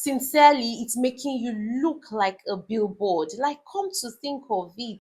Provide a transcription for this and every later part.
Sincerely, it's making you look like a billboard. Like, come to think of it.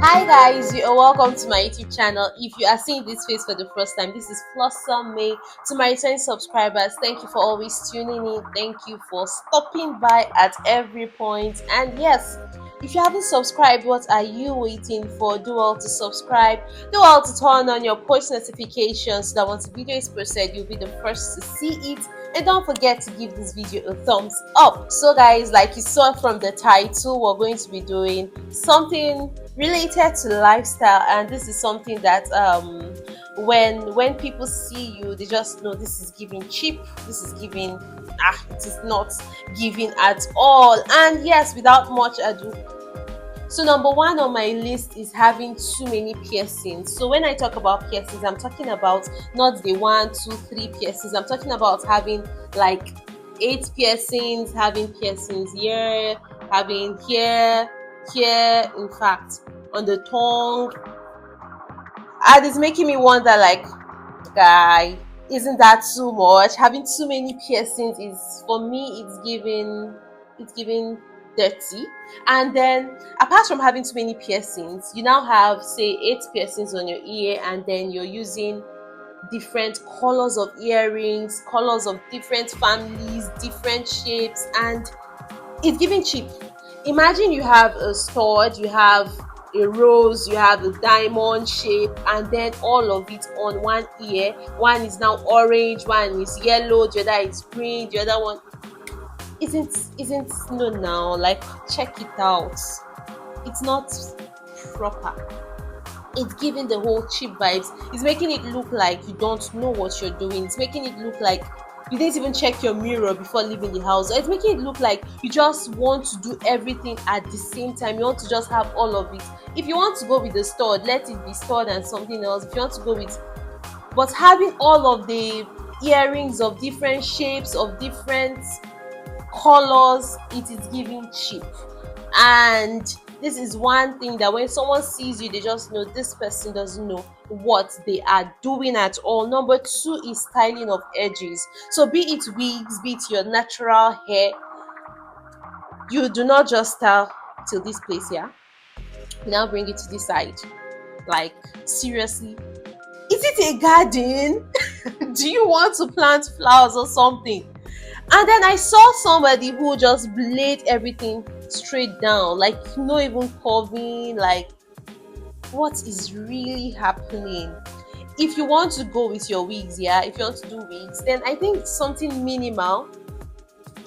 Hi guys, you are welcome to my YouTube channel. If you are seeing this face for the first time, this is Flossom May. To my returning subscribers, thank you for always tuning in. Thank you for stopping by at every point. And yes, if you haven't subscribed, what are you waiting for? Do all to subscribe. Do all to turn on your post notifications so that once the video is posted, you'll be the first to see it. And don't forget to give this video a thumbs up. So guys, like you saw from the title, we're going to be doing something related to lifestyle, and this is something that when people see you, they just know this is giving cheap, this is giving it is not giving at all. And yes, without much ado, so number one on my list is having too many piercings. So when I talk about piercings, I'm talking about not the 1, 2, 3 piercings. I'm talking about having like 8 piercings, having piercings here, having here, in fact, on the tongue. And it's making me wonder, like, guy, isn't that too much? Having too many piercings is, for me, it's giving dirty. And then apart from having too many piercings, you now have say 8 piercings on your ear, and then you're using different colors of earrings, colors of different families, different shapes, and it's giving cheap. Imagine you have a stud, you have a rose, you have a diamond shape, and then all of it on one ear. One is now orange, one is yellow, the other is green, the other one isn't no now. Like, check it out. It's not proper. It's giving the whole cheap vibes. It's making it look like you don't know what you're doing. It's making it look like you didn't even check your mirror before leaving the house. It's making it look like you just want to do everything at the same time. You want to just have all of it. If you want to go with the stud, let it be stud and something else. If you want to go with, but having all of the earrings of different shapes, of different colors, it is giving cheap. And this is one thing that when someone sees you, they just know this person doesn't know what they are doing at all. Number two is styling of edges. So be it wigs, be it your natural hair, you do not just style till this place here. You now bring it to this side. Like, seriously, is it a garden? Do you want to plant flowers or something? And then I saw somebody who just blade everything straight down, like no even curving. Like, what is really happening? If you want to go with your wigs, yeah, if you want to do wigs, then I think something minimal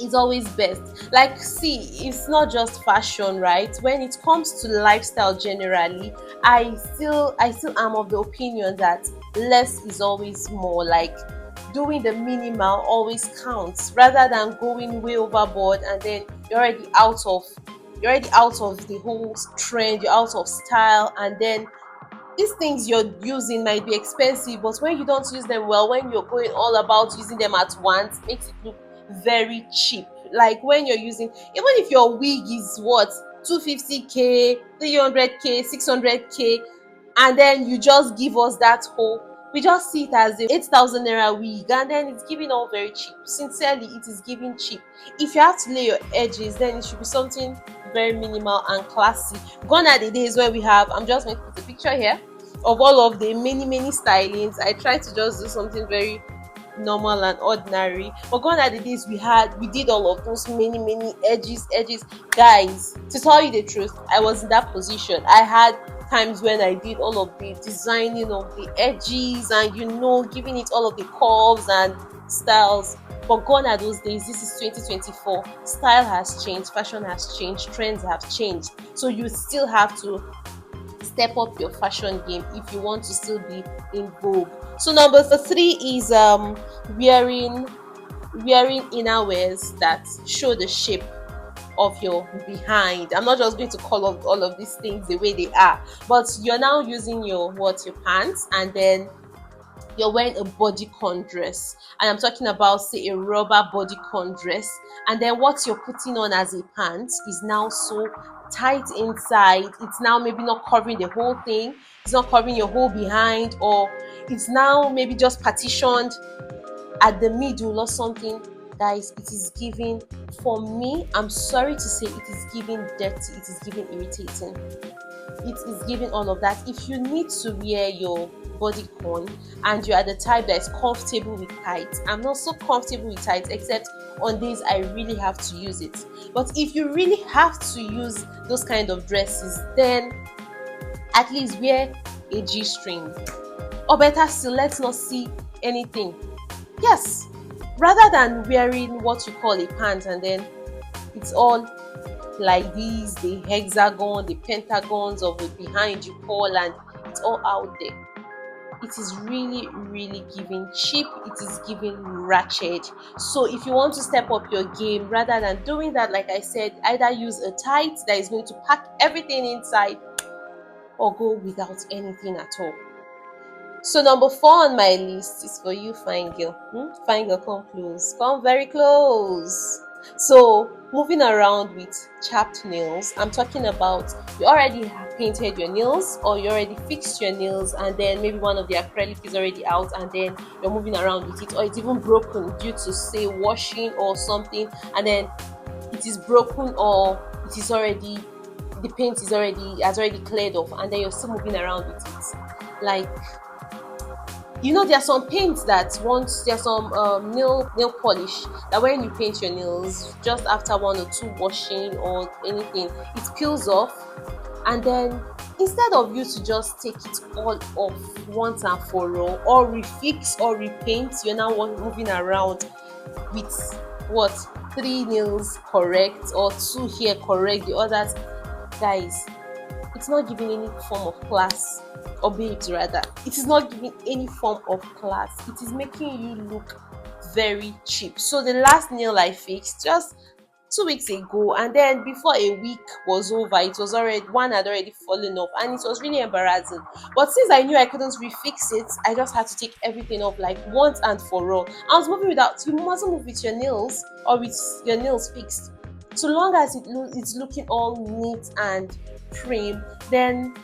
is always best. Like, see, it's not just fashion, right? When it comes to lifestyle generally, I still am of the opinion that less is always more. Like, doing the minimal always counts rather than going way overboard, and then you're already out of the whole trend, you're out of style. And then these things you're using might be expensive, but when you don't use them well, when you're going all about using them at once, makes it look very cheap. Like, when you're using, even if your wig is what, 250k, 300k, 600k, and then you just give us that whole, we just see it as a 8,000 naira wig, and then it's giving all very cheap. Sincerely, it is giving cheap. If you have to lay your edges, then it should be something very minimal and classy. Gone are the days where we have, I'm just going to put a picture here of all of the many stylings. I try to just do something very normal and ordinary, but gone are the days we did all of those many edges. Guys, to tell you the truth, I was in that position. I had times when I did all of the designing of the edges and, giving it all of the curves and styles. But gone are those days. This is 2024. Style has changed, fashion has changed, trends have changed. So you still have to step up your fashion game if you want to still be in vogue. So number three is wearing innerwears that show the shape of your behind. I'm not just going to call all of these things the way they are, but you're now using your pants, and then you're wearing a bodycon dress, and I'm talking about, say, a rubber bodycon dress, and then what you're putting on as a pants is now so tight inside. It's now maybe not covering the whole thing, it's not covering your whole behind, or it's now maybe just partitioned at the middle or something. Guys, it is giving, for me, I'm sorry to say, it is giving dirty, it is giving irritating, it is giving all of that. If you need to wear your bodycon and you are the type that is comfortable with tights, I'm not so comfortable with tights, except on days I really have to use it. But if you really have to use those kind of dresses, then at least wear a G-string, or better still, let's not see anything. Yes, rather than wearing what you call a pant and then it's all like these, the hexagon, the pentagons of the behind you call, and it's all out there. It is really, really giving cheap, it is giving ratchet. So if you want to step up your game, rather than doing that, like I said, either use a tight that is going to pack everything inside, or go without anything at all. So number 4 on my list is for you, fine girl. Fine girl, come close. Come very close. So moving around with chapped nails, I'm talking about, you already have painted your nails, or you already fixed your nails, and then maybe one of the acrylic is already out, and then you're moving around with it, or it's even broken due to, say, washing or something, and then it is broken, or it is already, the paint is already, has already cleared off, and then you're still moving around with it. Like, there are some paints that once, there's some nail polish that when you paint your nails, just after 1 or 2 washing or anything, it peels off, and then instead of you to just take it all off once and for all, or refix or repaint, you're now moving around with what, 3 nails correct or 2 here correct, the others. Guys, it's not giving any form of class, or babes rather, it is not giving any form of class. It is making you look very cheap. So the last nail I fixed just 2 weeks ago, and then before a week was over, it was already, one had already fallen off, and it was really embarrassing. But since I knew I couldn't refix it, I just had to take everything off, like, once and for all. I was moving without, you mustn't move with your nails, or with your nails fixed, so long as it's looking all neat and prim. Then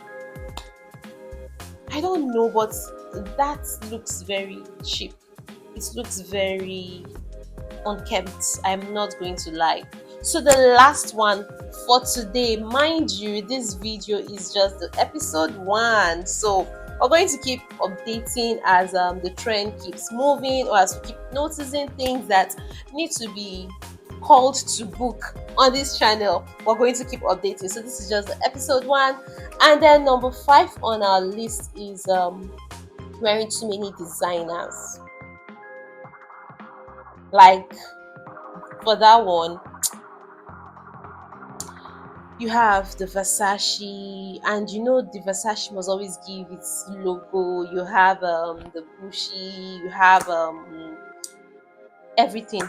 I don't know, but that looks very cheap. It looks very unkempt, I'm not going to lie. So the last one for today, mind you, this video is just the episode 1, so we're going to keep updating as the trend keeps moving, or as we keep noticing things that need to be called to book on this channel. We're going to keep updating. So this is just the episode 1, and then number 5 on our list is wearing too many designers. Like, for that one, you have the Versace, and the Versace must always give its logo. You have the Gucci, you have everything.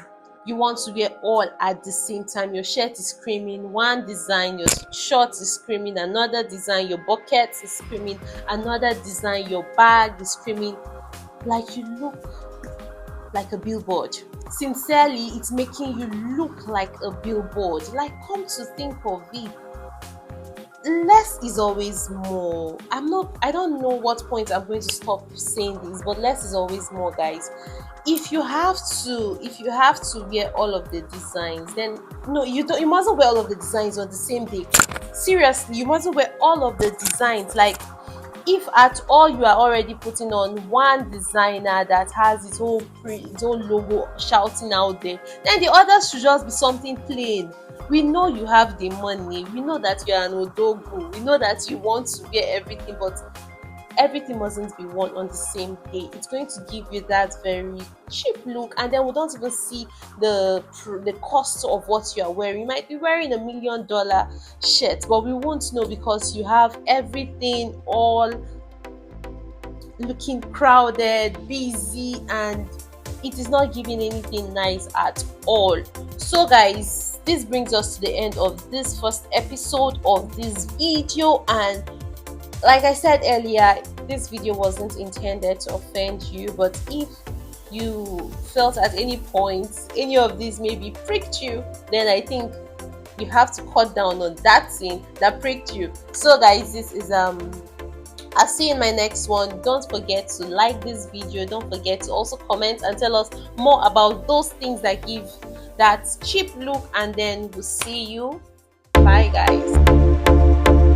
You want to wear all at the same time. Your shirt is screaming one design, your short is screaming another design, your bucket is screaming another design, your bag is screaming. Like, you look like a billboard. Sincerely, it's making you look like a billboard. Like, come to think of it, less is always more. I don't know what point I'm going to stop saying this, but less is always more, guys. If you have to wear all of the designs, then no, you mustn't wear all of the designs on the same day. Seriously, you mustn't wear all of the designs. Like, if at all you are already putting on one designer that has its own logo shouting out there, then the others should just be something plain. We know you have the money, we know that you are an odogu, we know that you want to wear everything, but everything mustn't be worn on the same day. It's going to give you that very cheap look, and then we don't even see the cost of what you are wearing. You might be wearing $1 million shirt, but we won't know because you have everything all looking crowded, busy, and it is not giving anything nice at all. So guys, this brings us to the end of this first episode of this video, and like I said earlier, this video wasn't intended to offend you, but if you felt at any point any of these maybe pricked you, then I think you have to cut down on that thing that pricked you. So guys, this is I'll see you in my next one. Don't forget to like this video. Don't forget to also comment and tell us more about those things that give that cheap look, and then we'll see you. Bye guys.